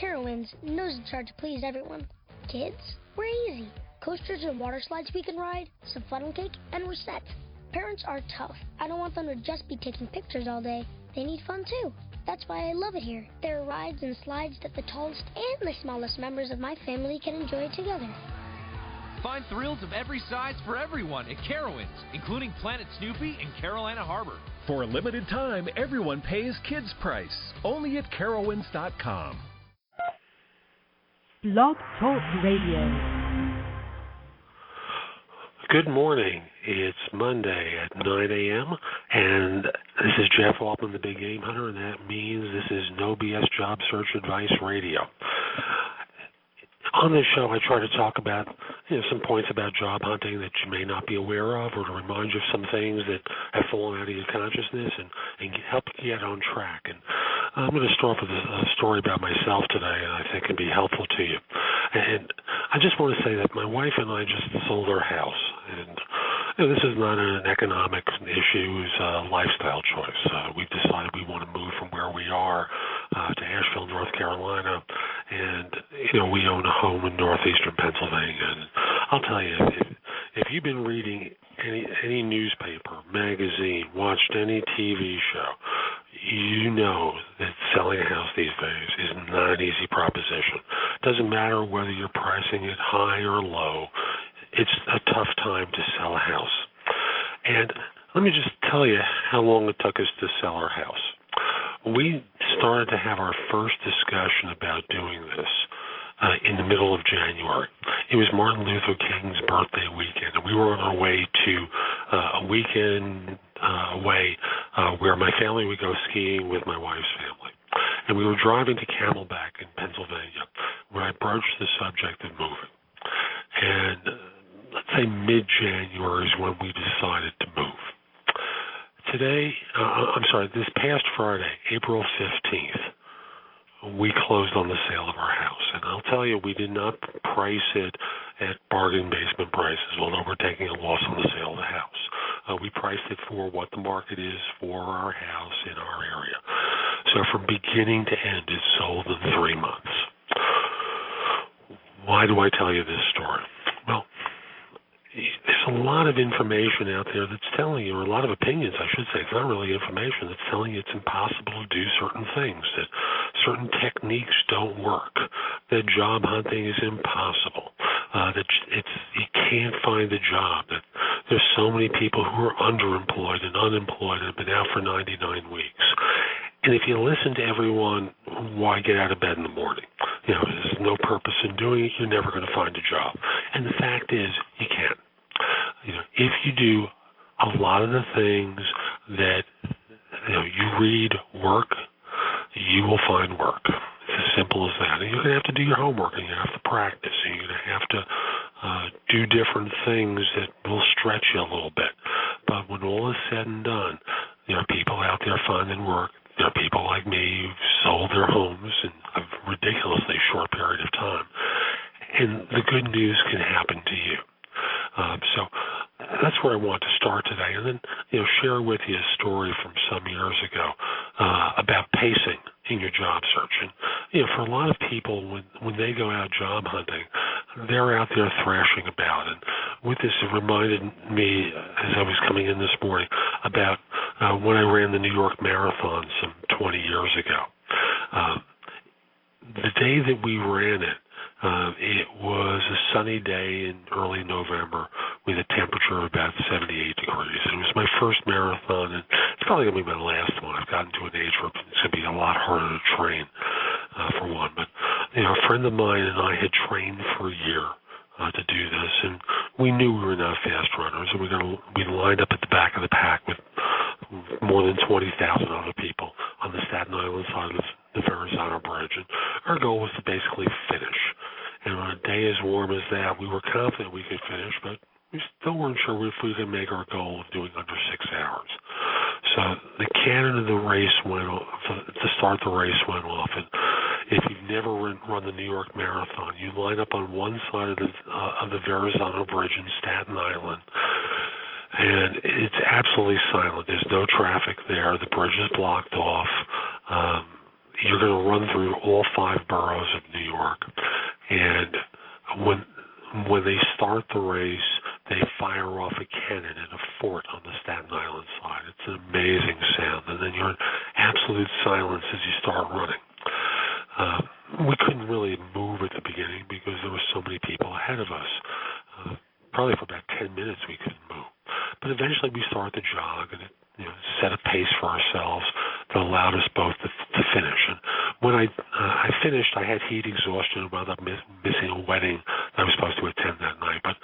Carowinds knows it's hard to please everyone. Kids, we're easy. Coasters and water slides we can ride, some funnel cake, and we're set. Parents are tough. I don't want them to just be taking pictures all day. They need fun too. That's why I love it here. There are rides and slides that the tallest and the smallest members of my family can enjoy together. Find thrills of every size for everyone at Carowinds, including Planet Snoopy and Carolina Harbor. For a limited time, everyone pays kids' price. Only at Carowinds.com. Blog Talk Radio. Good morning. It's Monday at 9 a.m., and this is Jeff Altman, the Big Game Hunter, and that means this is No BS Job Search Advice Radio. On this show, I try to talk about some points about job hunting that you may not be aware of, or to remind you of some things that have fallen out of your consciousness and help you get on track. And I'm going to start with a story about myself today, and I think can be helpful to you. And I just want to say that my wife and I just sold our house, and this is not an economic issue; it's a lifestyle choice. We've decided we want to move from where we are to Asheville, North Carolina, and we own a home in northeastern Pennsylvania. And I'll tell you, if you've been reading any newspaper, magazine, watched any TV show, you know that selling a house these days is not an easy proposition. Doesn't matter whether you're pricing it high or low. It's a tough time to sell a house. And let me just tell you how long it took us to sell our house. We started to have our first discussion about doing this in the middle of January. It was Martin Luther King's birthday weekend, and we were on our way to a weekend away where my family would go skiing with my wife's family. And we were driving to Camelback in Pennsylvania, where I broached the subject of moving. And let's say mid-January is when we decided to move. This past Friday, April 15th, we closed on the sale of our house. And I'll tell you, we did not price it at bargain basement prices, although we're taking a loss on the sale of the house. We priced it for what the market is for our house in our area. So from beginning to end, it's sold in 3 months. Why do I tell you this story? Well, there's a lot of information out there that's telling you, or a lot of opinions, I should say. It's not really information that's telling you it's impossible to do certain things, that certain techniques don't work, that job hunting is impossible, that you can't find a job, that there's so many people who are underemployed and unemployed and have been out for 99 weeks. And if you listen to everyone, why get out of bed in the morning? There's no purpose in doing it. You're never going to find a job. And the fact is, you can't. If you do a lot of the things that you read work, you will find work. It's as simple as that. And you're going to have to do your homework, and you have to practice, and you're going to have to do different things that will stretch you a little bit. But when all is said and done, there are people out there finding work. There are people like me who've sold their homes in a ridiculously short period of time. And the good news can happen to you. So that's where I want to start today. And then, share with you a story from some years ago about pacing in your job search. And, for a lot of people, when they go out job hunting, they're out there thrashing about. And with this, it reminded me, as I was coming in this morning, about when I ran the New York Marathon some 20 years ago. The day that we ran it, it was a sunny day in early November with a temperature of about 78 degrees. It was my first marathon, and it's probably going to be my last one. I've gotten to an age where it's going to be a lot harder to train, for one. But, a friend of mine and I had trained for a year to do this, and we knew we were not fast runners, and we lined up at the back of the pack with more than 20,000 other people on the Staten Island side of the Verrazano Bridge, and our goal was to basically finish. And on a day as warm as that, we were confident we could finish, but we still weren't sure if we could make our goal of doing under 6 hours. So the cannon of the race went off, to start the race went off, and if you've never run the New York Marathon, you line up on one side of the Verrazano Bridge in Staten Island, and it's absolutely silent. There's no traffic there. The bridge is blocked off. you're going to run through all 5 boroughs of New York. And when they start the race, they fire off a cannon in a fort on the Staten Island side. It's an amazing sound. And then you're in absolute silence as you start running. We couldn't really move at the beginning because there were so many people ahead of us. Probably for about 10 minutes we couldn't move. But eventually we started to jog and set a pace for ourselves that allowed us both to finish. And when I finished, I had heat exhaustion and wound up missing a wedding that I was supposed to attend that night. But